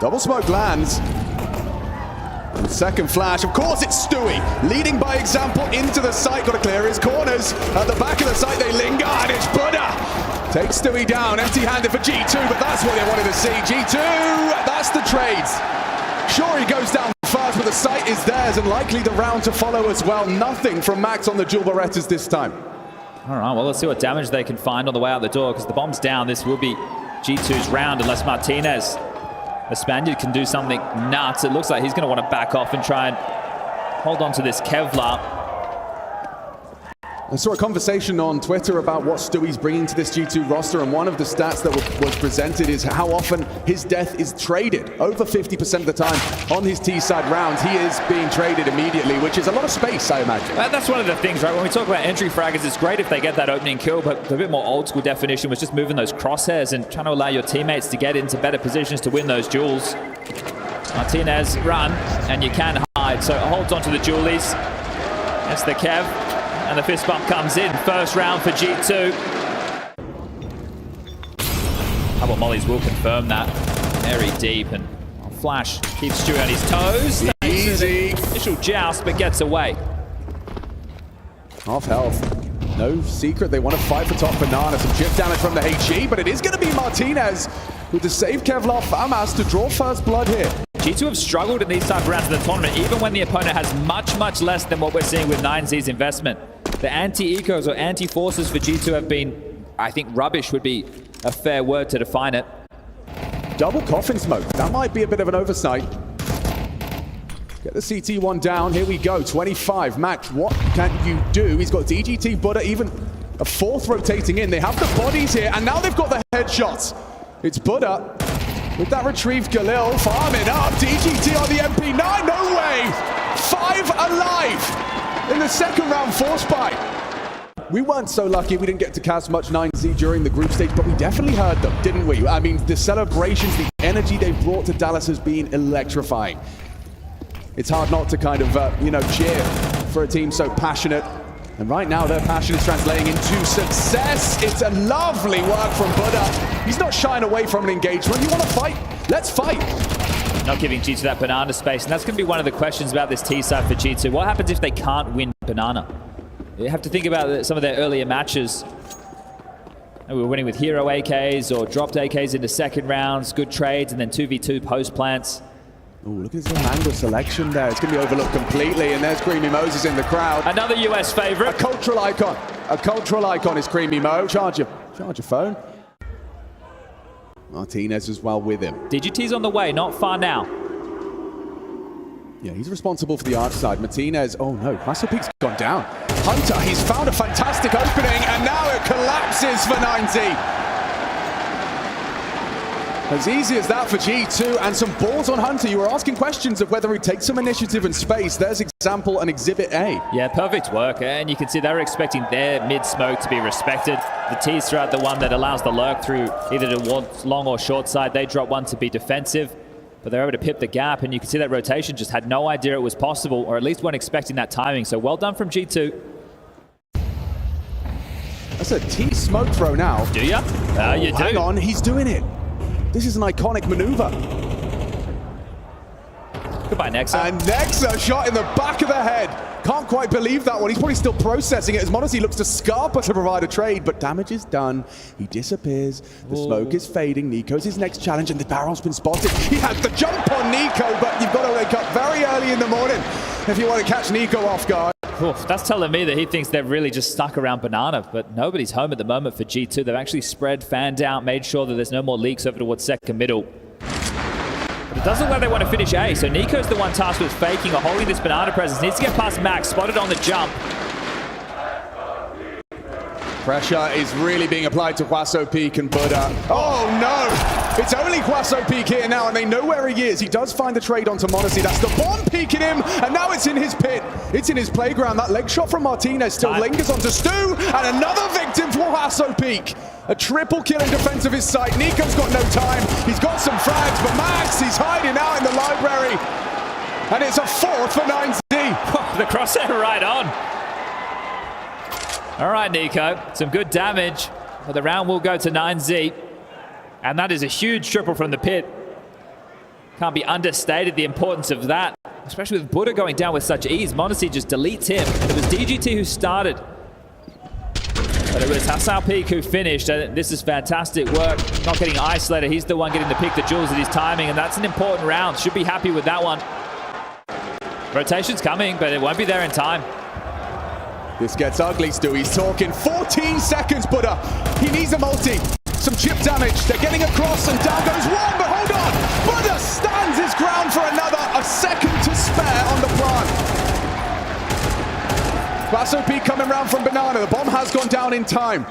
Double smoke lands. And second flash, of course it's Stewie, leading by example into the site, got to clear his corners. At the back of the site they linger, and it's Buddha. Takes Stewie down, empty-handed for G2, but that's what they wanted to see. G2, that's the trades. Sure, he goes down first, but the site is theirs, and likely the round to follow as well. Nothing from Max on the dual Berettas this time. All right, well, let's see what damage they can find on the way out the door, because the bomb's down. This will be G2's round, unless Martinez, the Spaniard, can do something nuts. It looks like he's going to want to back off and try and hold on to this Kevlar. I saw a conversation on Twitter about what Stewie's bringing to this G2 roster, and one of the stats that was presented is how often his death is traded. Over 50% of the time on his T-side rounds, he is being traded immediately, which is a lot of space, I imagine. That's one of the things, right? When we talk about entry fraggers, it's great if they get that opening kill, but the bit more old school definition was just moving those crosshairs and trying to allow your teammates to get into better positions to win those duels. Martinez, run, and you can hide. So holds on to the dualies. That's the Kev. And the fist bump comes in. First round for G2. How about Mollies will confirm that. Very deep, and Flash keeps Stewie on his toes. Easy. Initial joust, but gets away. Half health. No secret, they want to fight for top banana. Some chip damage from the HE, but it is going to be Martinez with the save Kevlar FAMAS to draw first blood here. G2 have struggled in these type of rounds of the tournament, even when the opponent has much, much less than what we're seeing with 9Z's investment. The anti-ecos or anti-forces for G2 have been, I think, rubbish would be a fair word to define it. Double coffin smoke. That might be a bit of an oversight. Get the CT1 down. Here we go. 25. Max, what can you do? He's got DGT, Buddha, even a fourth rotating in. They have the bodies here, and now they've got the headshots. It's Buddha with that retrieved Galil, farming up. DGT on the MP9. No way! 5 alive in the second round force bite. We weren't so lucky we didn't get to cast much 9Z during the group stage, but we definitely heard them, didn't we? I mean, the celebrations, the energy they've brought to Dallas has been electrifying. It's hard not to kind of, cheer for a team so passionate. And right now, their passion is translating into success. It's a lovely work from Buddha. He's not shying away from an engagement. You want to fight? Let's fight. Not giving G2 that banana space, and that's going to be one of the questions about this T-side for G2. What happens if they can't win banana? You have to think about some of their earlier matches. We were winning with hero AKs or dropped AKs into second rounds, good trades, and then 2v2 post plants. Oh, look at his Mango selection there. It's going to be overlooked completely, and there's Creamy Moses in the crowd. Another US favorite. A cultural icon. A cultural icon is Creamy Mo. Charge your phone. Martinez as well with him. DGT's on the way, not far now. Yeah, he's responsible for the arch side. Martinez, oh no, Muscle Peak's gone down. Hunter, he's found a fantastic opening, and now it collapses for 9Z. As easy as that for G2, and some balls on Hunter. You were asking questions of whether he takes some initiative and space. There's example and Exhibit A. Yeah, perfect work, and you can see they were expecting their mid-smoke to be respected. The T's throughout the one that allows the lurk through either the long or short side. They drop one to be defensive, but they're able to pip the gap, and you can see that rotation just had no idea it was possible, or at least weren't expecting that timing. So well done from G2. That's a T smoke throw now. Do ya? You do. Hang on, he's doing it. This is an iconic maneuver. Goodbye, Nexa. And Nexa shot in the back of the head. Can't quite believe that one. He's probably still processing it as Modesty looks to Scarpa to provide a trade, but damage is done. He disappears. The smoke is fading. Nico's his next challenge, and the barrel's been spotted. He has the jump on Nico, but you've got to wake up very early in the morning if you want to catch Nico off guard. Oof, that's telling me that he thinks they're really just stuck around banana, but nobody's home at the moment for G2. They've actually spread, fanned out, made sure that there's no more leaks over towards second middle. But it does look like they want to finish A, so Nico's the one tasked with faking or holding this banana presence. Needs to get past Max, spotted on the jump. Pressure is really being applied to Huaso Peak and Buddha. Oh no! It's only Huaso Peak here now, and they know where he is. He does find the trade onto Modesty. That's the bomb peeking him, and now it's in his pit. It's in his playground. That leg shot from Martinez still lingers onto Stu, and another victim for Huaso Peak. A triple kill in defense of his site. Nico's got no time. He's got some frags, but Max, he's hiding out in the library. And it's a fourth for 9Z. The crosshair right on. All right, Nico, some good damage, but the round will go to 9Z. And that is a huge triple from the pit. Can't be understated the importance of that, especially with Buddha going down with such ease. m0NESY just deletes him. It was DGT who started, but it was Hassan Peak who finished. This is fantastic work. Not getting isolated. He's the one getting to pick the jewels at his timing, and that's an important round. Should be happy with that one. Rotation's coming, but it won't be there in time. This gets ugly, Stu. He's talking 14 seconds, Buddha. He needs a multi. Some chip damage. They're getting across, and down goes one, but hold on. Buddha stands his ground for another. A second to spare on the plant. Quasso coming round from Banana. The bomb has gone down in time.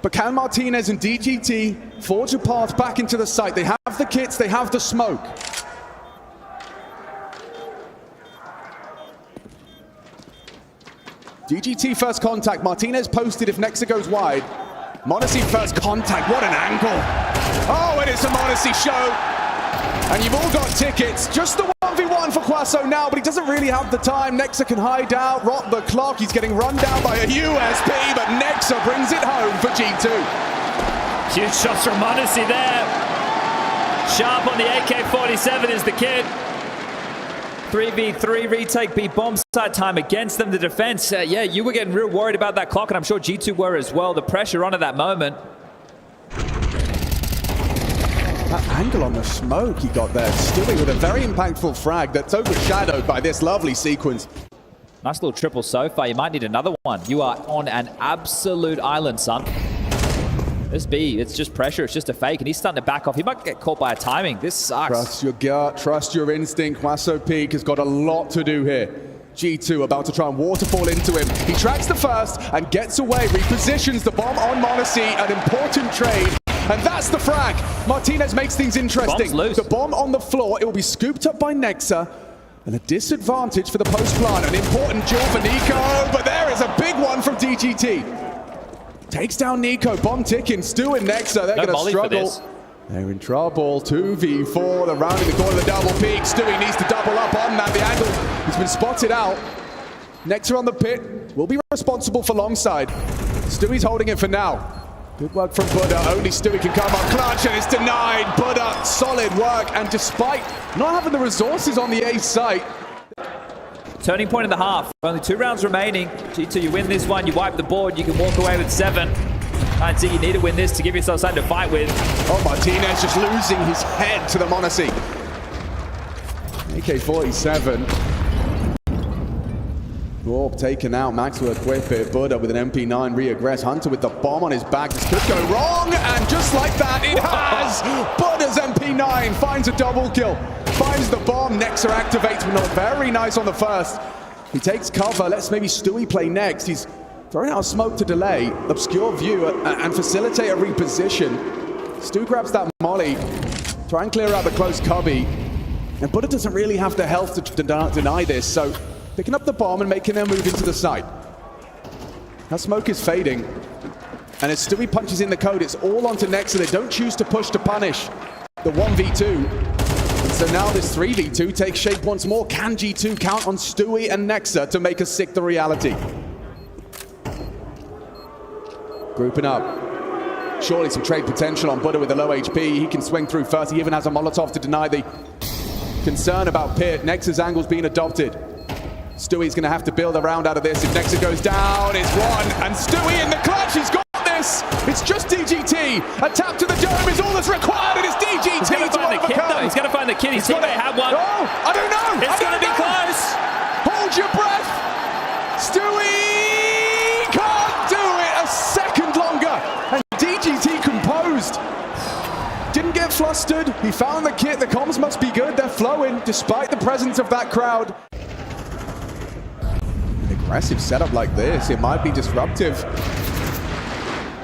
But can Martinez and DGT forge a path back into the site? They have the kits, they have the smoke. DGT first contact. Martinez posted if Nexa goes wide. m0NESY first contact. What an angle. Oh, and it's a m0NESY show. And you've all got tickets. Just the 1v1 for Quasso now, but he doesn't really have the time. Nexa can hide out, rot the clock. He's getting run down by a USP, but Nexa brings it home for G2. Huge shots from m0NESY there. Sharp on the AK-47 is the kid. 3v3 retake, beat bomb site time against them. The defense, yeah, you were getting real worried about that clock, and I'm sure G2 were as well. The pressure on at that moment. That angle on the smoke he got there, Stewie with a very impactful frag that's overshadowed by this lovely sequence. Nice little triple so far. You might need another one. You are on an absolute island, son. This B, it's just pressure. It's just a fake, and he's starting to back off. He might get caught by a timing. This sucks. Trust your gut, trust your instinct. Quasso Peak has got a lot to do here. G2 about to try and waterfall into him. He tracks the first and gets away, repositions the bomb on m0NESY, an important trade. And that's the frag. Martinez makes things interesting. Bomb's loose. The bomb on the floor, it will be scooped up by Nexa. And a disadvantage for the post plant. An important jewel for Nico, but there is a big one from DGT. Takes down Nico, bomb ticking. Stu and Nexa, they're going to struggle. They're in trouble. 2v4, they're rounding the corner of the double peak. Stewie needs to double up on that. The angle has been spotted out. Nexa on the pit, will be responsible for long side. Stewie's holding it for now. Good work from Buddha. Only Stewie can come up clutch, and it's denied. Buddha, solid work, and despite not having the resources on the A site. Turning point in the half. Only 2 rounds remaining. G2, you win this one, you wipe the board, you can walk away with 7. I'd say you need to win this to give yourself something to fight with. Oh, Martinez just losing his head to the m0NESY. AK-47. Orb taken out. Max will equip it. Buddha with an MP9 reaggress. Hunter with the bomb on his back. This could go wrong, and just like that, it has! Buddha's MP9 finds a double kill. Finds the bomb. Nexa activates, but not very nice on the first. He takes cover. Let's maybe Stewie play next. He's throwing out smoke to delay, obscure view, and facilitate a reposition. Stu grabs that molly. Try and clear out the close cubby. And Buddha doesn't really have the health to deny this, so picking up the bomb and making their move into the site. That smoke is fading. And as Stewie punches in the code, it's all onto Nexa. They don't choose to push to punish the 1v2. And so now this 3v2 takes shape once more. Can G2 count on Stewie and Nexa to make us sick the reality? Grouping up. Surely some trade potential on Buddha with the low HP. He can swing through first. He even has a Molotov to deny the concern about Pit. Nexa's angle's being adopted. Stewie's going to have to build a round out of this. If Nexa goes down, it's one. And Stewie in the clutch, he's got this. It's just DGT. A tap to the dome is all that's required. It is DGT to overcome. He's going to find the kid. His teammate had one. Oh, I don't know. It's going to be close. Hold your breath. Stewie can't do it a second longer. And DGT composed. Didn't get flustered. He found the kit. The comms must be good. They're flowing despite the presence of that crowd. Aggressive setup like this, it might be disruptive.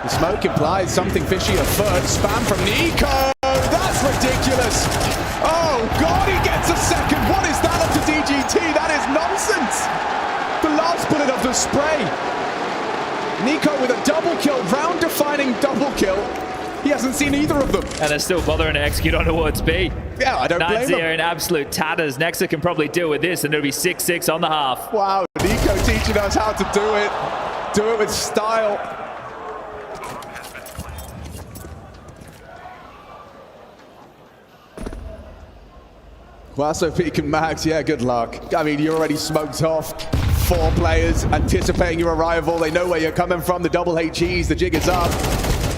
The smoke implies something fishy afoot. Spam from Nico. That's ridiculous. Oh God, he gets a second. What is that up to DGT? That is nonsense. The last bullet of the spray. Nico with a double kill, round-defining double kill. He hasn't seen either of them. And they're still bothering to execute on towards B. Yeah, I don't blame them. 9-0 in absolute tatters. Nexa can probably deal with this, and it'll be 6-6 on the half. Wow, Nico teaching us how to do it. Do it with style. Wasso Peak and Max, yeah, good luck. I mean, you're already smoked off. 4 players anticipating your arrival. They know where you're coming from. The double HEs, the jig is up.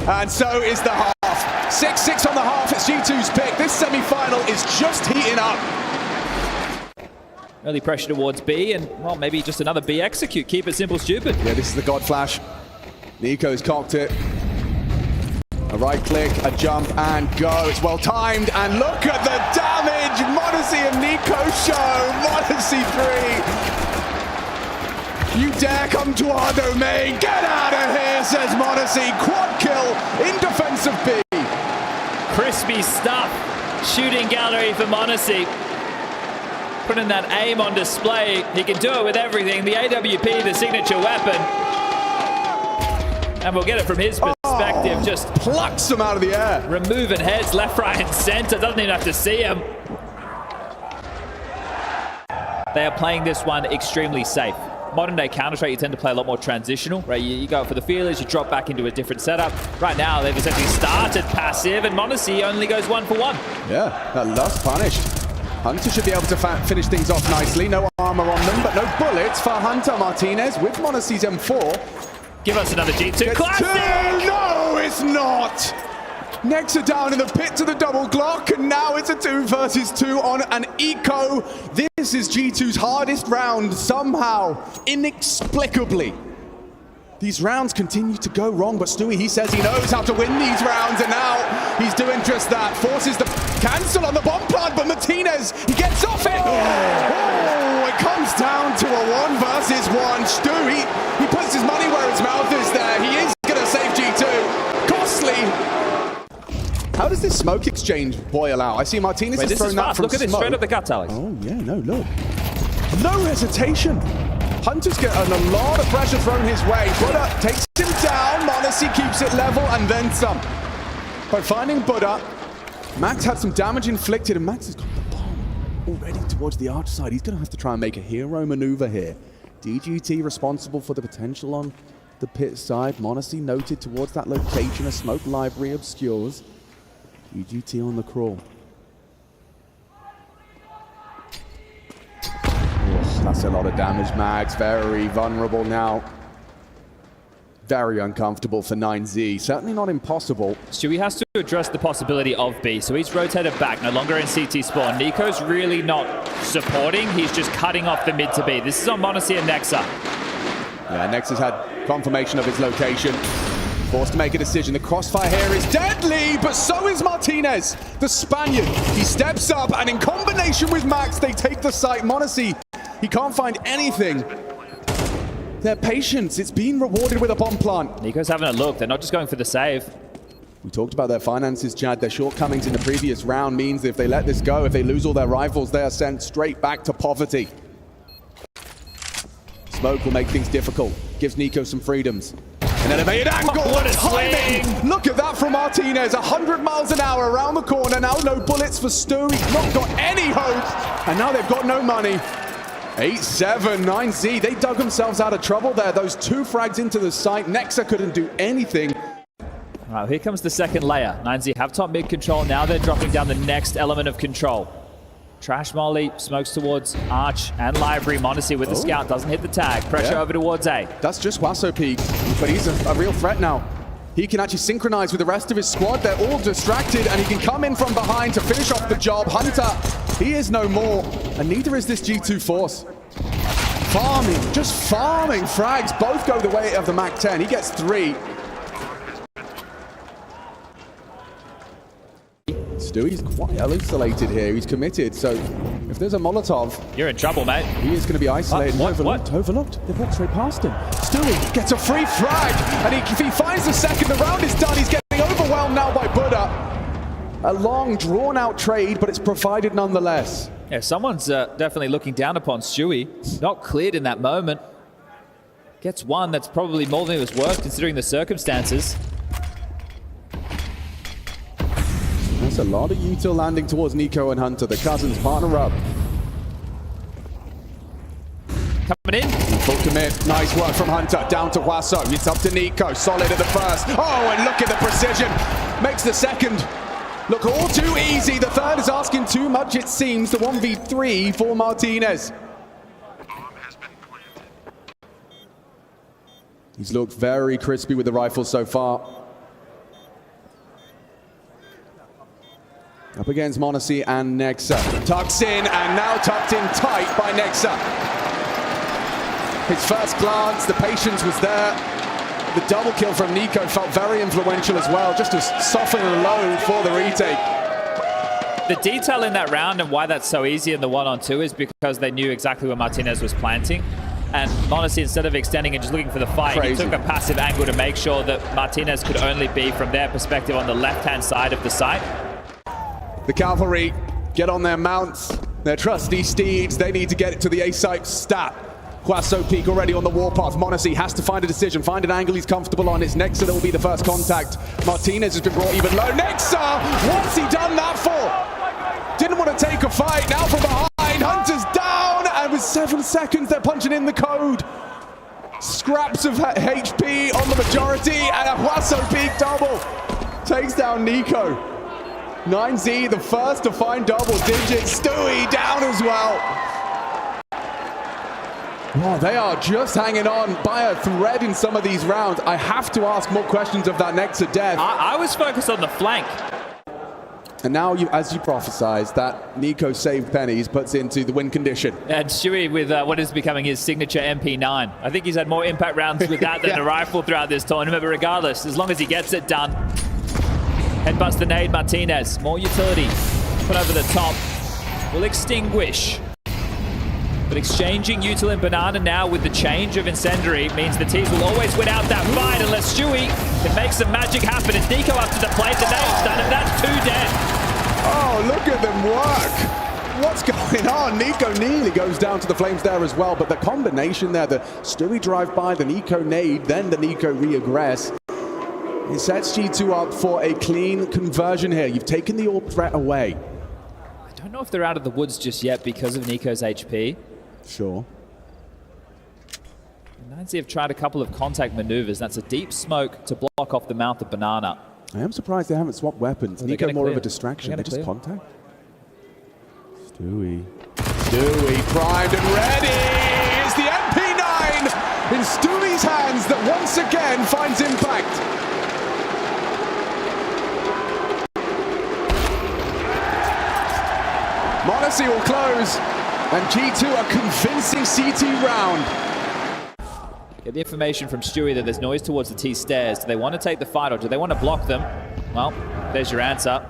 And so is the half. 6-6 on the half. It's G2's pick. This semi-final is just heating up. Early pressure towards B, and, well, maybe just another B execute. Keep it simple, stupid. Yeah, this is the God Flash. Nico's cocked it. A right click, a jump, and go. It's well timed, and look at the damage m0NESY and Nico show. m0NESY 3. You dare come to our domain? Get out of here, says m0NESY. Quad kill in defense of B. Crispy stuff. Shooting gallery for m0NESY. Putting that aim on display. He can do it with everything. The AWP, the signature weapon. And we'll get it from his perspective. Just plucks them out of the air. Removing heads left, right, and center. Doesn't even have to see him. They are playing this one extremely safe. Modern day Counter-Strike, you tend to play a lot more transitional, right? You go for the feelers, you drop back into a different setup. Right now, they've essentially started passive, and m0NESY only goes 1 for 1. Yeah, that lust punished. Hunter should be able to finish things off nicely. No armor on them, but no bullets for Hunter Martinez with m0NESY's M4. Give us another G2 classic! No, it's not! Nexa down in the pit to the double Glock, and now it's a 2 versus 2 on an eco. This is G2's hardest round, somehow, inexplicably. These rounds continue to go wrong, but Stewie, he says he knows how to win these rounds, and now he's doing just that. Forces the cancel on the bomb plant, but Martinez, he gets off it! Oh, it comes down to a 1 versus 1. Stewie, he puts his money where his mouth is there. He is gonna save G2. Costly. How does this smoke exchange boil out? I see Martinez has thrown that from Look at this, straight up the guts, Alex. Oh, yeah, no, look. No hesitation. Hunter's getting a lot of pressure thrown his way. Buddha takes him down. m0NESY keeps it level and then some. By finding Buddha, Max had some damage inflicted, and Max has got the bomb already towards the arch side. He's going to have to try and make a hero maneuver here. DGT responsible for the potential on the pit side. m0NESY noted towards that location. A smoke library obscures. DGT on the crawl. That's a lot of damage, Mags. Very vulnerable now. Very uncomfortable for 9Z. Certainly not impossible. Stewie has to address the possibility of B, so he's rotated back, no longer in CT spawn. Nico's really not supporting. He's just cutting off the mid to B. This is on m0NESY and Nexa. Yeah, Nexa's had confirmation of his location. Forced to make a decision. The crossfire here is deadly, but so is Martinez, the Spaniard. He steps up, and in combination with Max, they take the site. m0NESY, he can't find anything. Their patience, it's been rewarded with a bomb plant. Nico's having a look. They're not just going for the save. We talked about their finances, Chad. Their shortcomings in the previous round means that if they let this go, if they lose all their rivals, they are sent straight back to poverty. Smoke will make things difficult. Gives Nico some freedoms. An elevated angle. Oh, what a swing! Look at that from Martinez. 100 miles an hour around the corner. Now no bullets for Stu. He's not got any hope. And now they've got no money. 8-7, 9Z. They dug themselves out of trouble there. Those 2 frags into the site. Nexa couldn't do anything. All right, here comes the second layer. 9Z have top mid control. Now they're dropping down the next element of control. Trash Molly smokes towards Arch and Library. m0NESY with the scout doesn't hit the tag. Pressure over towards A. That's just Wasso Peak, but he's a real threat now. He can actually synchronize with the rest of his squad. They're all distracted, and he can come in from behind to finish off the job. Hunter, he is no more, and neither is this G2 force. Farming, just farming frags. Both go the way of the MAC-10. He gets 3. Stewie's quite isolated here. He's committed, so if there's a Molotov... You're in trouble, mate. He is going to be isolated. Overlooked. They walked straight past him. Stewie gets a free frag, and if he finds the second, the round is done. He's getting overwhelmed now by Buddha. A long, drawn-out trade, but it's provided nonetheless. Yeah, someone's definitely looking down upon Stewie. Not cleared in that moment. Gets one that's probably more than it was worth, considering the circumstances. That's a lot of util landing towards Nico and Hunter. The cousins partner up. Coming in. Full commit. Nice work from Hunter. Down to Wasso. It's up to Nico. Solid at the first. Oh, and look at the precision. Makes the second. look all too easy. The third is asking too much, it seems. The 1v3 for Martinez. He's looked very crispy with the rifle so far. Up against Monacy and Nexa. Tucks in, and now tucked in tight by Nexa. His first glance, the patience was there. The double kill from Nico felt very influential as well, just to soften the load for the retake. The detail in that round and why that's so easy in the 1-on-2 is because they knew exactly where Martinez was planting. And Monacy, instead of extending and just looking for the fight, he took a passive angle to make sure that Martinez could only be, from their perspective, on the left-hand side of the site. The cavalry get on their mounts, their trusty steeds. They need to get it to the A-site stat. Huaso Peak already on the warpath. Monacy has to find a decision, find an angle he's comfortable on. It's Nexa that will be the first contact. Martinez has been brought even low. Nexa! What's he done that for? Didn't want to take a fight. Now from behind, Hunter's down, and with 7 seconds, they're punching in the code. Scraps of HP on the majority, and a Huaso Peak double. Takes down Nico. 9Z, the first to find double digits. Stewie down as well. Oh, they are just hanging on by a thread in some of these rounds. I have to ask more questions of that Nexa death. I was focused on the flank. And now, as you prophesized, that Nico saved pennies puts into the win condition. And Stewie with what is becoming his signature MP9. I think he's had more impact rounds with that than the rifle throughout this tournament, but regardless, as long as he gets it done. Headbutts the nade, Martinez. More utility. Put over the top. Will extinguish. But exchanging Util and Banana now with the change of Incendiary means the teams will always win out that fight unless Stewie can make some magic happen. It's Nico up to the plate, the nade's done, and that's 2 dead. Oh, look at them work. What's going on? Nico nearly goes down to the flames there as well, but the combination there, the Stewie drive by, the Nico nade, then the Nico re-aggress. It sets G2 up for a clean conversion here. You've taken the AWP threat away. I don't know if they're out of the woods just yet because of Nico's HP. Sure. 9Z have tried a couple of contact maneuvers. That's a deep smoke to block off the mouth of Banana. I am surprised they haven't swapped weapons. Nico more of a distraction. They just clear. contact. Stewie primed and ready. It's the MP9 in Stewie's hands that once again finds impact. Monacy will close, and G2 a convincing CT round. Get the information from Stewie that there's noise towards the T stairs. Do they want to take the fight or do they want to block them? Well, there's your answer.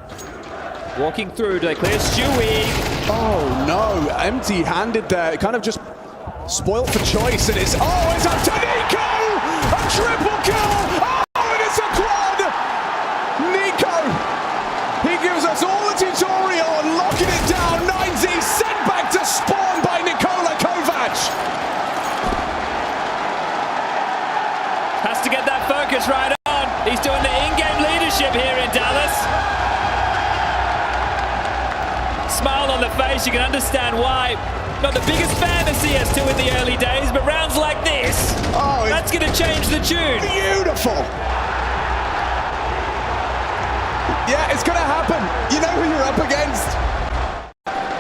Walking through, do they clear Stewie? Oh no, empty-handed there. It kind of just spoilt for choice, and it's up to Nico! A triple kill! Oh, and it's a quad! Nico! He gives us all the tutorial on locking it down. 9Z sent back to spawn by Nikola Kovac. Has to get that focus right on. He's doing the in-game leadership here in Dallas. Smile on the face, you can understand why. Not the biggest fan of CS2 in the early days, but rounds like this, that's going to change the tune. Beautiful. Yeah, it's going to happen. You know who you're up against.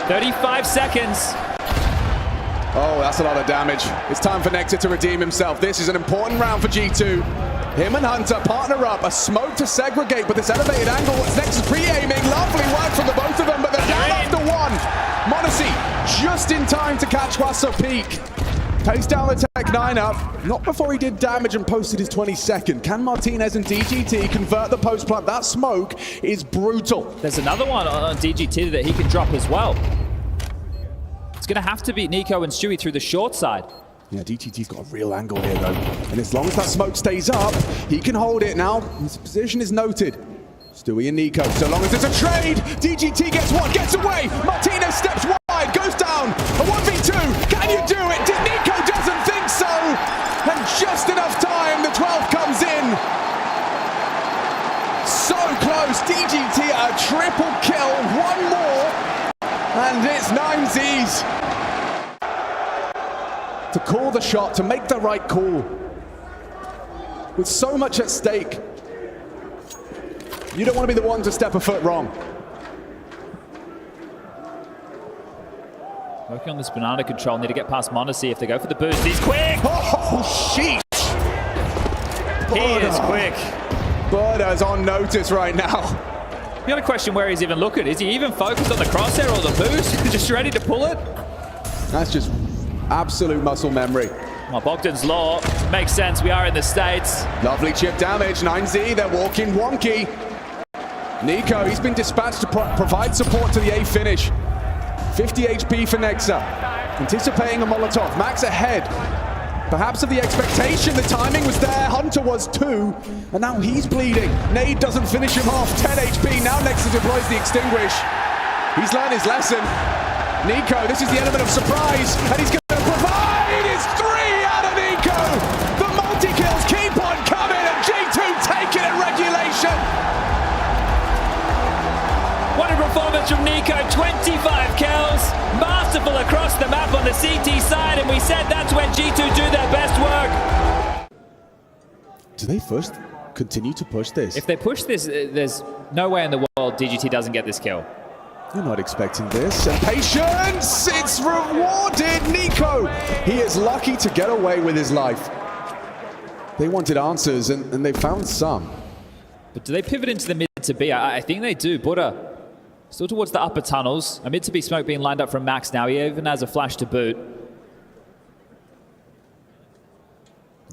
35 seconds. Oh, that's a lot of damage. It's time for Nexa to redeem himself. This is an important round for G2. Him and Hunter partner up. A smoke to segregate, but this elevated angle. What's next is pre-aiming. Lovely work from the both of them, but they're down after one. Monacy just in time to catch Huaso Peak. Takes down the Tech 9 up. Not before he did damage and posted his 22nd. Can Martinez and DGT convert the post plant? That smoke is brutal. There's another one on DGT that he can drop as well. It's going to have to beat Nico and Stewie through the short side. Yeah, DGT's got a real angle here, though. And as long as that smoke stays up, he can hold it now. His position is noted. Stewie and Nico, so long as it's a trade, DGT gets one, gets away. Martinez steps wide, goes down. A 1v2, can you do it? Nico doesn't think so. And just enough time, the 12 comes in. So close, DGT a triple kill, one more. And it's 9Z's. To call the shot, to make the right call. With so much at stake. You don't want to be the one to step a foot wrong. Working on this banana control, need to get past Monacy if they go for the boost. He's quick! Oh, sheesh! He is quick. Burda's on notice right now. You got to question where he's even looking. Is he even focused on the crosshair or the boost? Just ready to pull it? That's just absolute muscle memory. Well, Bogdan's Law makes sense. We are in the States. Lovely chip damage. 9Z, they're walking wonky. Nico, he's been dispatched to provide support to the A finish. 50 HP for Nexa. Anticipating a Molotov. Max ahead. Perhaps of the expectation, the timing was there. Hunter was too. And now he's bleeding. Nade doesn't finish him off. 10 HP. Now Nexa deploys the extinguish. He's learned his lesson. Nico, this is the element of surprise. And he's going to provide his 3 out of Nico. The multi-kills keep on coming. And G2 taking it regulation. What a performance from Nico, 25 kills, masterful across the map on the CT side, and we said that's when G2 do their best work. Do they first continue to push this? If they push this, there's no way in the world DGT doesn't get this kill. You're not expecting this. And patience, it's rewarded. Nico, he is lucky to get away with his life. They wanted answers, and they found some. But do they pivot into the mid to B? I think they do. Buddha still towards the upper tunnels. A mid to B smoke being lined up from Max now. He even has a flash to boot.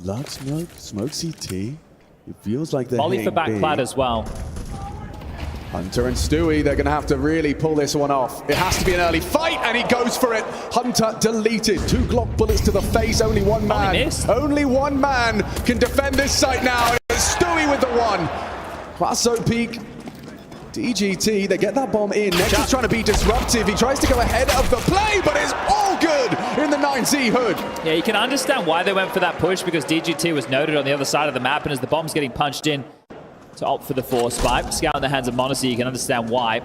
Love smoke, smoke CT. It feels like they're Molly for backplat as well. Hunter and Stewie, they're going to have to really pull this one off. It has to be an early fight, and he goes for it. Hunter deleted. 2 Glock bullets to the face. Only one man. Only one man can defend this site now. It's Stewie with the 1. Quasso peak. DGT, they get that bomb in. Next is trying to be disruptive. He tries to go ahead of the play, but it's all good in the 9Z hood. Yeah, you can understand why they went for that push, because DGT was noted on the other side of the map, and as the bomb's getting punched in to opt for the 4 spike. Scout in the hands of Monacy, you can understand why.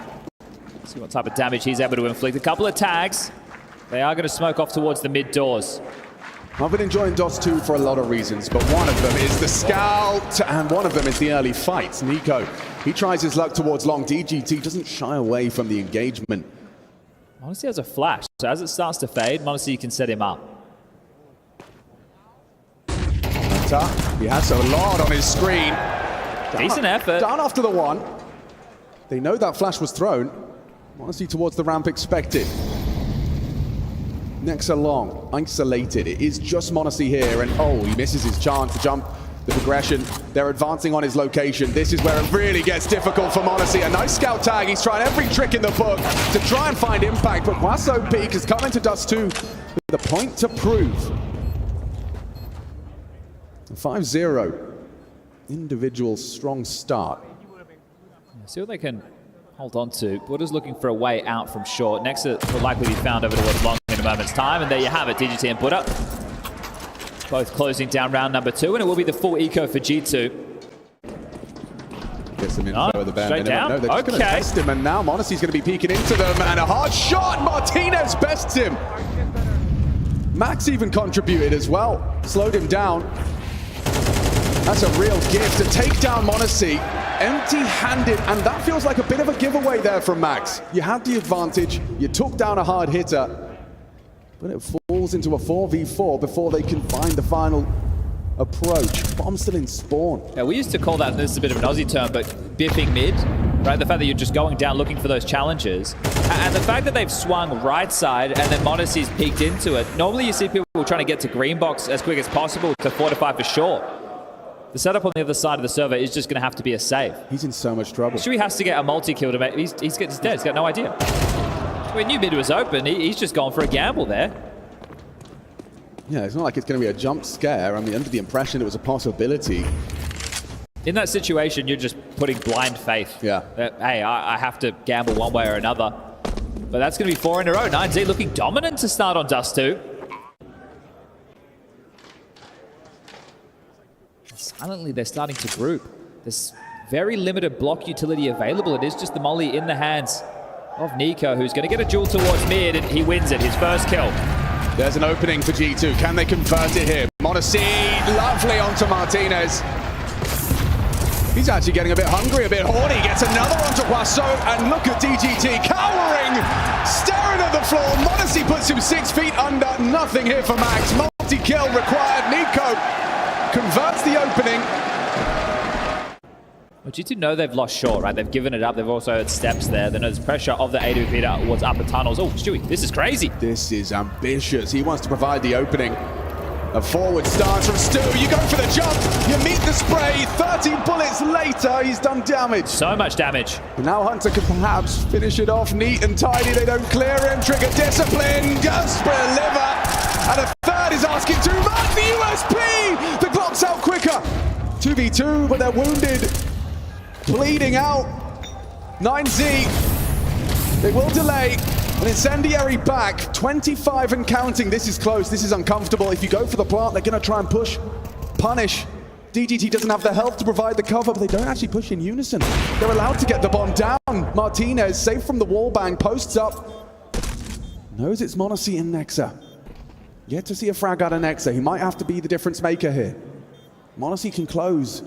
See what type of damage he's able to inflict. A couple of tags. They are going to smoke off towards the mid doors. I've been enjoying DOS 2 for a lot of reasons, but one of them is the scout, and one of them is the early fights. Nico, he tries his luck towards long. DGT doesn't shy away from the engagement. Monacy has a flash, so as it starts to fade, Monacy can set him up. Hunter, he has a lot on his screen. Decent effort. Down after the 1. They know that flash was thrown. Monacy towards the ramp expected. Next along, isolated. It is just Monacy here, and oh, he misses his chance to jump the progression. They're advancing on his location. This is where it really gets difficult for Monacy. A nice scout tag. He's tried every trick in the book to try and find impact, but Quasso Peak has come into Dust 2 with the point to prove. 5-0. Individual strong start. See what they can hold on to. Buddha's looking for a way out from short. Next will likely be found over towards long in a moment's time. And there you have it, DGT and Buddha. Both closing down round number 2, and it will be the full eco for G2. Get some info of the band. Straight down. No, they're just going to test him, and now Monacy's going to be peeking into them, and a hard shot. Martinez bests him. Max even contributed as well. Slowed him down. That's a real gift to take down Monacy, empty-handed, and that feels like a bit of a giveaway there from Max. You had the advantage, you took down a hard hitter, but it falls into a 4v4 before they can find the final approach. Bomb still in spawn. Yeah, we used to call that, and this is a bit of an Aussie term, but biffing mid, right? The fact that you're just going down looking for those challenges. And the fact that they've swung right side and then Monacy's peeked into it. Normally you see people trying to get to green box as quick as possible to fortify for short. The setup on the other side of the server is just going to have to be a save. He's in so much trouble. Shui has to get a multi-kill to make... He's dead. He's got no idea. When new mid was open, he's just gone for a gamble there. Yeah, it's not like it's going to be a jump scare. I mean, under the impression it was a possibility. In that situation, you're just putting blind faith. Yeah. That, hey, I have to gamble one way or another. But that's going to be 4 in a row. 9Z looking dominant to start on Dust 2. Silently, they're starting to group. There's very limited block utility available. It is just the molly in the hands of Nico, who's going to get a duel towards mid, and he wins it, his first kill. There's an opening for G2. Can they convert it here? Monacy, lovely onto Martinez. He's actually getting a bit hungry, a bit horny. Gets another onto Wasso, and look at DGT cowering, staring at the floor. Modesty puts him 6 feet under. Nothing here for Max. Multi-kill required. Nico converts the opening. Well, G2 know they've lost short, right? They've given it up. They've also had steps there. They know there's pressure of the AWP towards upper tunnels. Oh, Stewie, this is crazy. This is ambitious. He wants to provide the opening. A forward stance from Stu. You go for the jump. You meet the spray. 30 bullets later, he's done damage. So much damage. And now Hunter can perhaps finish it off neat and tidy. They don't clear him. Trigger discipline. Desperate liver. And a third is asking too much. The USP. The Glock's out quicker. 2v2, but they're wounded. Bleeding out. 9Z. They will delay. An incendiary back, 25 and counting. This is close, this is uncomfortable. If you go for the plant, they're gonna try and push, punish. DGT doesn't have the health to provide the cover, but they don't actually push in unison. They're allowed to get the bomb down. Martinez, safe from the wall bang, posts up. Knows it's Monacy and Nexa. Yet to see a frag out of Nexa. He might have to be the difference maker here. Monacy can close.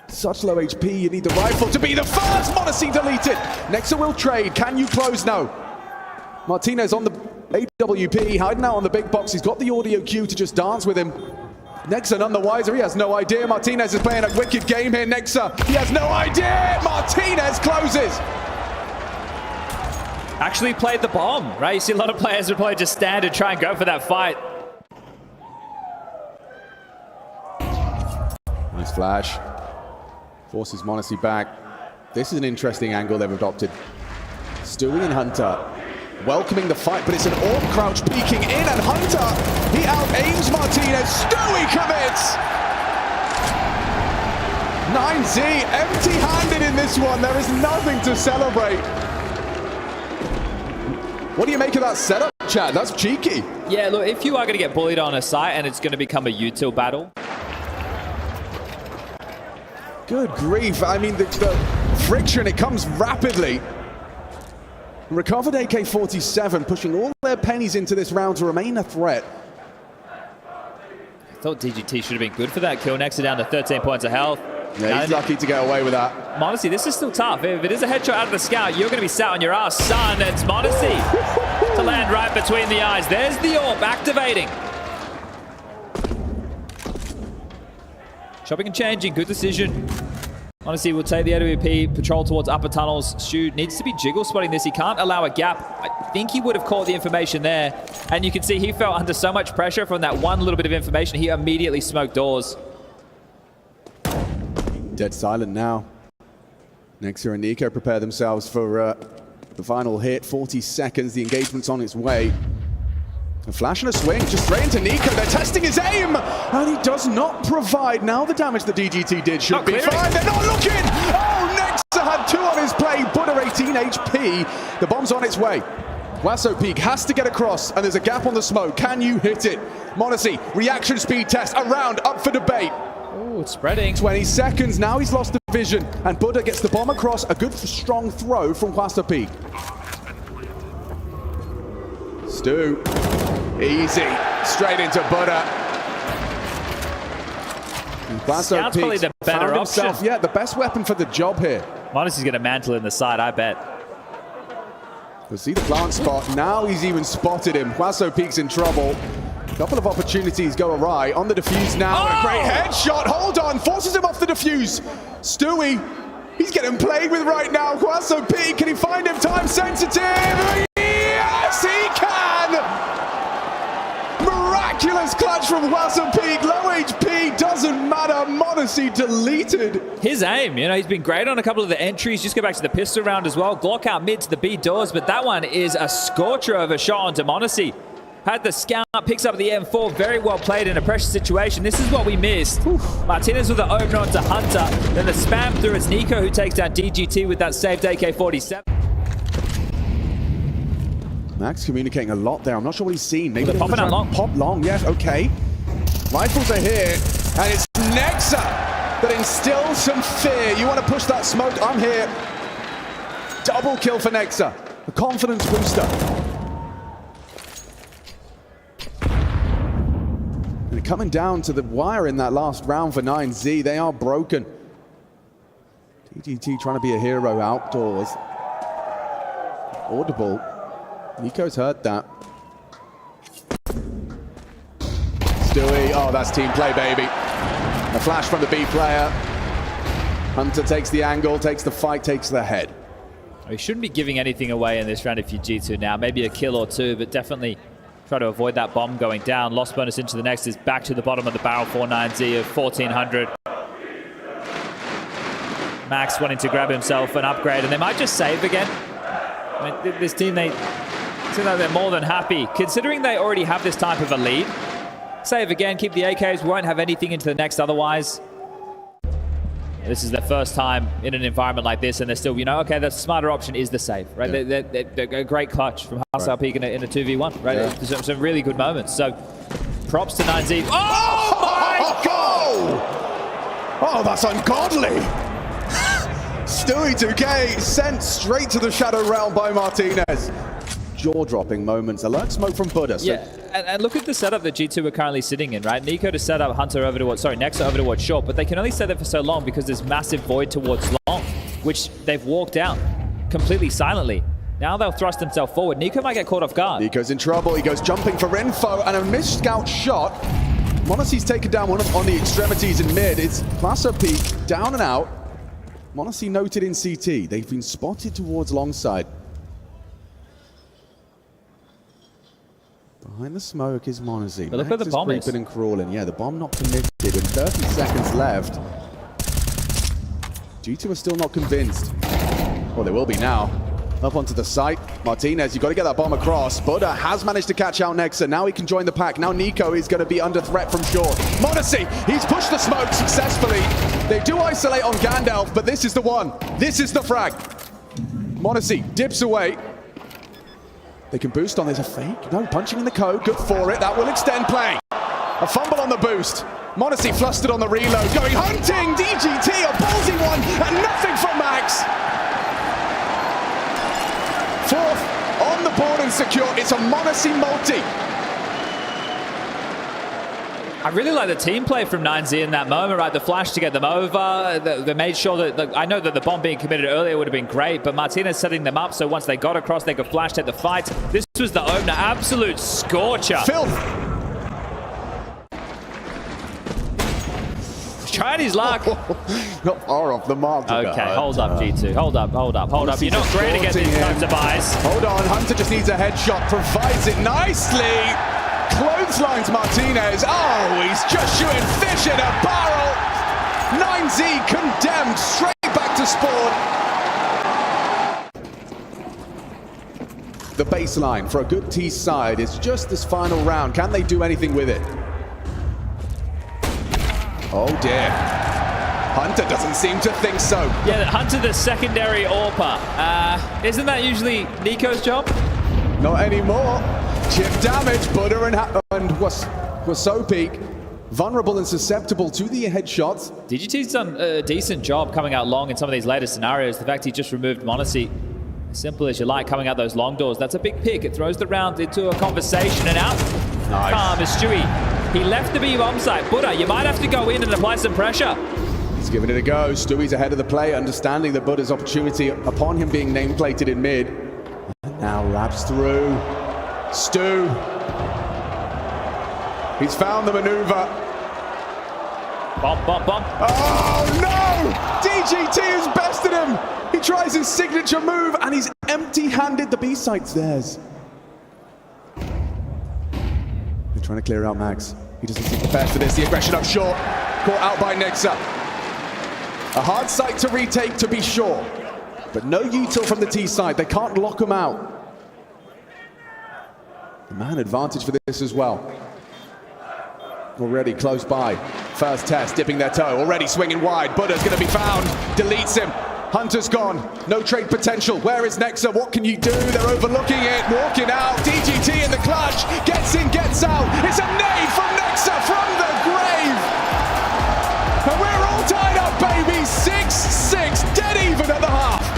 Such low HP, you need the rifle to be the first. Monacy deleted. Nexa will trade, can you close? No. Martinez on the AWP, hiding out on the big box. He's got the audio cue to just dance with him. Nexa none the wiser, he has no idea. Martinez is playing a wicked game here. Nexa, he has no idea. Martinez closes. Actually played the bomb, right? You see a lot of players who probably just stand and try and go for that fight. Nice flash. Forces Monacy back. This is an interesting angle they've adopted. Stewie and Hunter welcoming the fight, but it's an orb crouch peeking in, and Hunter, he out-aims Martinez. Stewie commits! 9Z empty-handed in this one. There is nothing to celebrate. What do you make of that setup, Chad? That's cheeky. Yeah, look, if you are going to get bullied on a site and it's going to become a util battle. Good grief. I mean, the friction, it comes rapidly. Recovered AK-47, pushing all their pennies into this round to remain a threat. I thought DGT should have been good for that kill. Next, down to 13 points of health. Yeah, he's lucky to get away with that. Monacy, this is still tough. If it is a headshot out of the scout, you're going to be sat on your ass, son. It's Monacy to land right between the eyes. There's the orb activating. Chopping and changing, good decision. Monacy will take the AWP, patrol towards upper tunnels. Stu needs to be jiggle spotting this. He can't allow a gap. I think he would have caught the information there. And you can see he felt under so much pressure from that one little bit of information. He immediately smoked doors. Dead silent now. Nexa and Nico prepare themselves for the final hit. 40 seconds, the engagement's on its way. A flash and a swing, just straight into Nico. They're testing his aim, and he does not provide. Now the damage that DGT did should be fine. They're not looking! Oh, Nexa had 2 on his play. Butter 18 HP. The bomb's on its way. Wasso Peak has to get across, and there's a gap on the smoke. Can you hit it? Monacy, reaction speed test, around, up for debate. Oh, it's spreading. 20 seconds, now he's lost the vision, and Buddha gets the bomb across. A good, strong throw from Wasso Peak. Stu, easy, straight into Buddha. Scout's probably the better option. Yeah, the best weapon for the job here. Monacy's going to mantle in the side, I bet. We'll see the plant spot. Now he's even spotted him. Wasso Peak's in trouble. A couple of opportunities go awry. On the defuse now, and a great headshot. Hold on, forces him off the defuse. Stewie, he's getting played with right now. Wasso Peak, can he find him time sensitive? Yes, he can! Miraculous clutch from Wasso Peak. Low HP, doesn't matter. Monacy deleted. His aim, you know, he's been great on a couple of the entries. Just go back to the pistol round as well. Glock out mid to the B doors, but that one is a scorcher of a shot onto Monacy. Had the scout, picks up the M4, very well played in a pressure situation. This is what we missed. Martinez with the opener onto Hunter, then the spam through, it's Nico who takes down DGT with that saved AK-47. Max communicating a lot there. I'm not sure what he's seen. Maybe they're popping out long. Pop long, yes, okay. Rifles are here, and it's Nexa that instills some fear. You want to push that smoke? I'm here. Double kill for Nexa. A confidence booster. And coming down to the wire in that last round for 9Z. They are broken. DGT trying to be a hero outdoors. Audible. Nico's heard that. Stewie, oh, that's team play, baby. A flash from the B player. Hunter takes the angle, takes the fight, takes the head. We shouldn't be giving anything away in this round if you're G2 now. Maybe a kill or two, but definitely try to avoid that bomb going down. Lost bonus into the next is back to the bottom of the barrel for 9Z of 1400. Max wanting to grab himself an upgrade, and they might just save again. I mean, this team, they seem like they're more than happy. Considering they already have this type of a lead, save again, keep the AKs, won't have anything into the next otherwise. This is their first time in an environment like this, and they're still, okay, the smarter option is the save, right? Yeah. They're a great clutch from Hustle Peak in a 2v1, right? Yeah. Some really good moments. So props to 9Z. Oh my God! Oh, that's ungodly! Stewie 2K sent straight to the Shadow Realm by Martinez. Jaw-dropping moments. Alert smoke from Buddha. So and look at the setup that G2 are currently sitting in, right? Nico to set up Hunter over towards, Nexa over towards short, but they can only set that for so long because there's massive void towards long, which they've walked out completely silently. Now they'll thrust themselves forward. Nico might get caught off guard. Nico's in trouble. He goes jumping for info and a missed scout shot. Monacy's taken down one on the extremities in mid. It's Placer Peak down and out. Monacy noted in CT. They've been spotted towards long side. Behind the smoke is Monacy. But look where the bomb is. Creeping and crawling. Yeah, the bomb not permitted. And 30 seconds left. G2 are still not convinced. Well, they will be now. Up onto the site. Martinez, you've got to get that bomb across. Buddha has managed to catch out Nexa. Now he can join the pack. Now Nico is going to be under threat from short. Monacy, he's pushed the smoke successfully. They do isolate on Gandalf, but this is the one. This is the frag. Monacy dips away. They can boost on. There's a fake. No, punching in the code. Good for it. That will extend play. A fumble on the boost. Monacy flustered on the reload. Going hunting. DGT, a ballsy one, and nothing from Max. Fourth on the board and secure. It's a Monacy multi. I really like the team play from 9Z in that moment, right? The flash to get them over. They made sure that, I know that the bomb being committed earlier would have been great, but Martinez setting them up so once they got across, they could flash take the fight. This was the opener. Absolute scorcher. Filth. Trying his luck. Not far off the mark. Okay, hold up, G2. Hold up. You're not great against these types of buys. Hold on, Hunter just needs a headshot. Provides it nicely. Clotheslines Martinez. Oh, he's just shooting fish in a barrel. 9Z condemned straight back to spawn. The baseline for a good T side is just this final round. Can they do anything with it? Oh dear. Hunter doesn't seem to think so. Yeah, Hunter the secondary AWPer. Isn't that usually Nico's job? Not anymore. Chip damage, Buddha and Wasopeak vulnerable and susceptible to the headshots. DGT's done a decent job coming out long in some of these later scenarios. The fact he just removed Monacy, as simple as you like, coming out those long doors. That's a big pick. It throws the round into a conversation and out. Nice. Calm is Stewie. He left the B bomb site. Buddha, you might have to go in and apply some pressure. He's giving it a go. Stewie's ahead of the play, understanding that Buddha's opportunity upon him being nameplated in mid. And now wraps through. Stu. He's found the maneuver. Bomb. Oh no! DGT has bested him. He tries his signature move and he's empty-handed. The B site's theirs. They're trying to clear out Max. He doesn't seem prepared for this. The aggression up short. Caught out by Nexa. A hard site to retake, to be sure. But no util from the T side. They can't lock him out. The man advantage for this as well. Already close by. First test, dipping their toe. Already swinging wide. Buddha's going to be found. Deletes him. Hunter's gone. No trade potential. Where is Nexa? What can you do? They're overlooking it. Walking out. DGT in the clutch. Gets in, gets out. It's a nade from Nexa from the grave. And we're all tied up, baby. 6-6. Dead even at the half.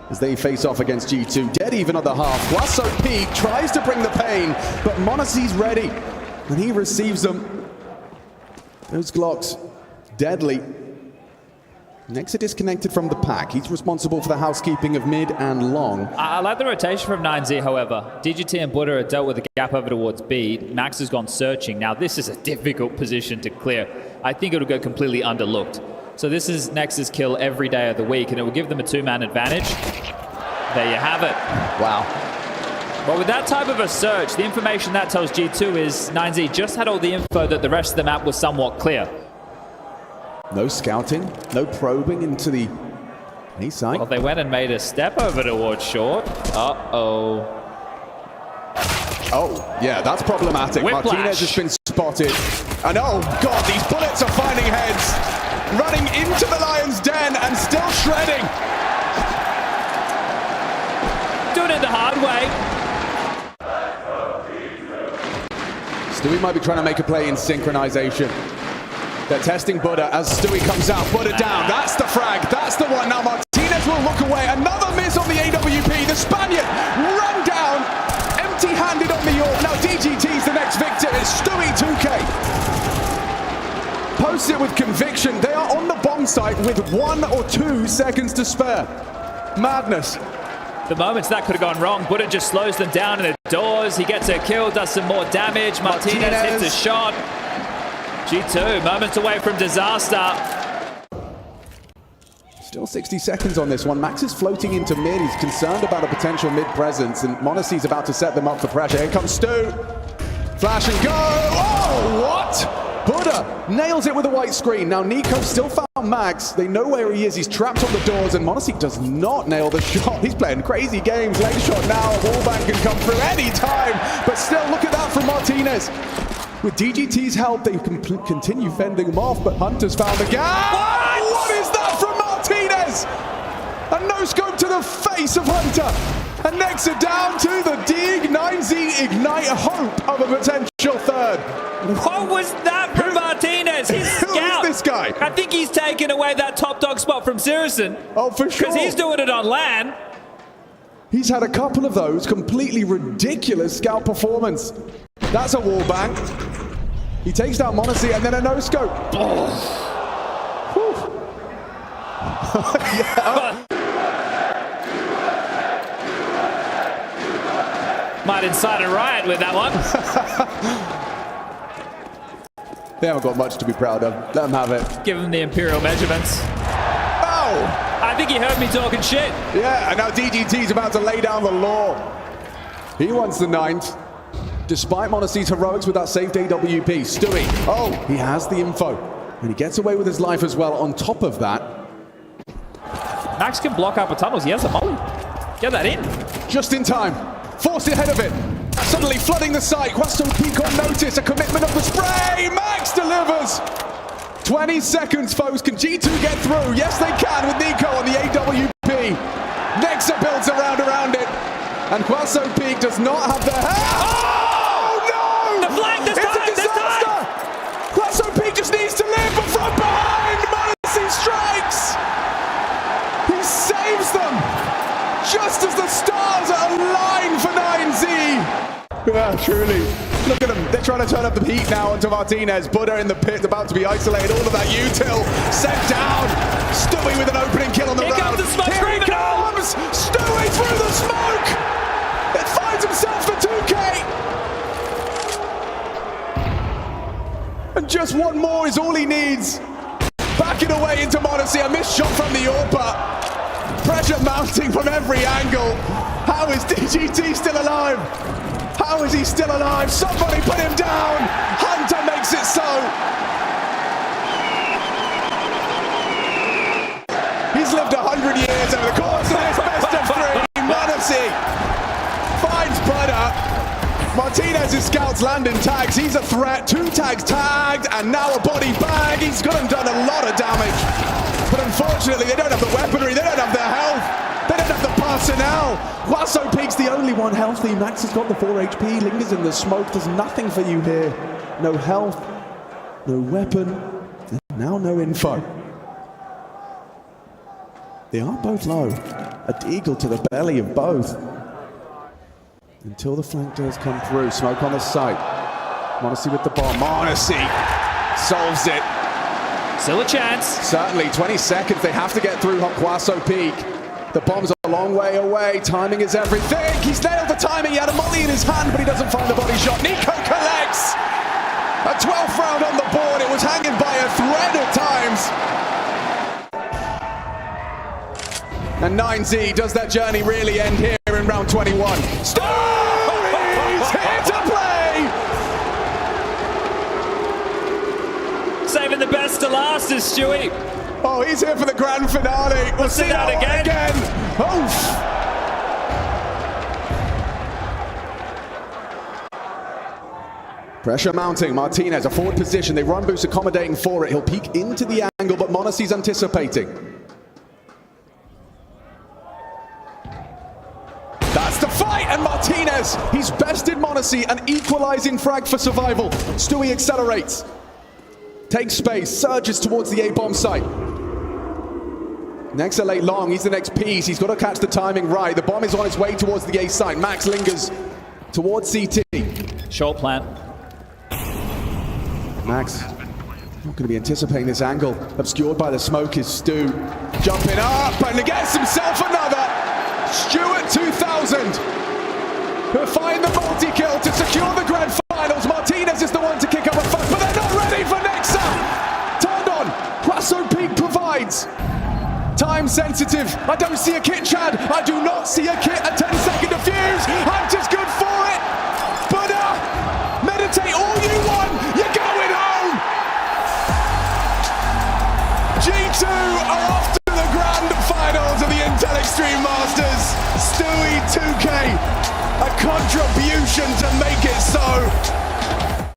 As they face off against G2. Dead even at the half. Wasopeak tries to bring the pain, but Monacy's ready. And he receives them. Those Glocks, deadly. Nexa disconnected from the pack. He's responsible for the housekeeping of mid and long. I like the rotation from 9Z, however. DGT and Buddha have dealt with the gap over towards B. Max has gone searching. Now, this is a difficult position to clear. I think it'll go completely underlooked. So this is Nexa's kill every day of the week, and it will give them a two-man advantage. There you have it. Wow. Well, with that type of a search, the information that tells G2 is 9Z just had all the info that the rest of the map was somewhat clear. No scouting, no probing into the A site. Well, they went and made a step over towards short. Uh-oh. Oh, yeah, that's problematic. Whiplash. Martinez has been spotted. And oh, God, these bullets are finding heads. Running into the lion's den and still shredding. Doing it the hard way. Stewie might be trying to make a play in synchronization. They're testing Buddha as Stewie comes out. Buddha down. That's the frag. That's the one. Now Martinez will look away. Another miss on the AWP. The Spaniard run down. Empty-handed on the AWP. Now DGT's the next victim. It's Stewie 2K. Posts it with conviction. They are on the bomb site with 1 or 2 seconds to spare. Madness. The moments that could have gone wrong, Buddha just slows them down in the doors. He gets a kill, does some more damage. Martinez hits a shot. G2, moments away from disaster. Still 60 seconds on this one. Max is floating into mid. He's concerned about a potential mid presence, and Monacy's about to set them up for pressure. Here comes Stu. Flash and go. Oh, what? Buddha nails it with a white screen. Now Nico still found Max. They know where he is. He's trapped on the doors, and Monacy does not nail the shot. He's playing crazy games. Late shot now. Wallbang can come through any time, but still, look at that from Martinez. With DGT's help, they can continue fending them off, but Hunter's found the gap. What is that from Martinez? A no-scope to the face of Hunter. And Nexa down to the Dig 9Z Ignite hope of a potential third. What was that from Martinez? His scout. Who is this guy? I think he's taken away that top dog spot from Sirison. Oh, for sure. Because he's doing it on LAN. He's had a couple of those completely ridiculous scout performance. That's a wall bang. He takes down Monacy and then a no-scope. Oh. Yeah. Might incite a riot with that one. They haven't got much to be proud of. Let them have it. Give him the Imperial measurements. Oh! I think he heard me talking shit. Yeah, and now DGT's about to lay down the law. He wants the 9th. Despite Monacy's heroics with that saved AWP, Stewie, oh, he has the info. And he gets away with his life as well on top of that. Max can block out the tunnels. He has a molly. Get that in. Just in time. Forced ahead of it. Suddenly flooding the site. Quasto Peak on notice. A commitment of the spray. Max delivers. 20 seconds, folks. Can G2 get through? Yes, they can with Nico on the AWP. Nexa builds around it. And Quasto Peak does not have the help. The flank this time! It's a disaster! Quasto Peak just needs to live, but from behind, Monacy strikes! He saves them! Just as the stars are aligned for 9Z! Yeah, truly. Look at them. They're trying to turn up the heat now onto Martinez. Buddha in the pit, about to be isolated. All of that util sent down. Stewie with an opening kill on the road. Here comes the smoke. Here he comes! Stewie through the smoke! It finds himself for 2K! And just one more is all he needs. Backing away into Monacy, a missed shot from the AWP. Pressure mounting from every angle. How is DGT still alive? How is he still alive? Somebody put him down. Hunter makes it so. He's lived 100 years over the course of this best of 3. Monacy finds Buddha. Martinez's scouts land in tags. He's a threat. 2 tags tagged, and now a body bag. He's gone and done a lot of damage. But unfortunately, they don't have the weaponry. They don't have the health. They don't have the personnel. Quasto Peak's the only one healthy. Max has got the 4 HP. Lingers in the smoke. There's nothing for you here. No health. No weapon. And now no info. They are both low. A deagle to the belly of both. Until the flank does come through. Smoke on the site. Monacy with the bomb. Monacy solves it. Still a chance. Certainly, 20 seconds. They have to get through Huaso Peak. The bomb's a long way away. Timing is everything. He's nailed the timing. He had a molly in his hand, but he doesn't find the body shot. Nico collects. A 12th round on the board. It was hanging by a thread at times. And 9Z, does that journey really end here in round 21? Stewie's here to play! Saving the best to last is Stewie. Oh, he's here for the grand finale. We'll see that again. Oof. Pressure mounting. Martinez, a forward position. They run boost, accommodating for it. He'll peek into the angle, but m0NESY's anticipating. That's the fight, and Martinez, he's bested m0NESY, an equalizing frag for survival. Stewie accelerates. Takes space, surges towards the A-bomb site. Next LA Long, he's the next piece. He's got to catch the timing right. The bomb is on its way towards the A site. Max lingers towards CT. Short plant. Max, not going to be anticipating this angle. Obscured by the smoke is Stu. Jumping up and gets himself another. Stewart 2000. He'll find the multi-kill to secure the grand finals. Martinez is the one to kick up a fuss, but they're not ready for Nexa. Turned on. Huaso Peak provides. Time sensitive. I don't see a kit, Chad. I do not see a kit. A 10-second defuse. I'm just good for it. But meditate all you want. You're going home. G2 are off to the grand finals of the Intel Extreme Masters. Stewie 2K. A contribution to make it so.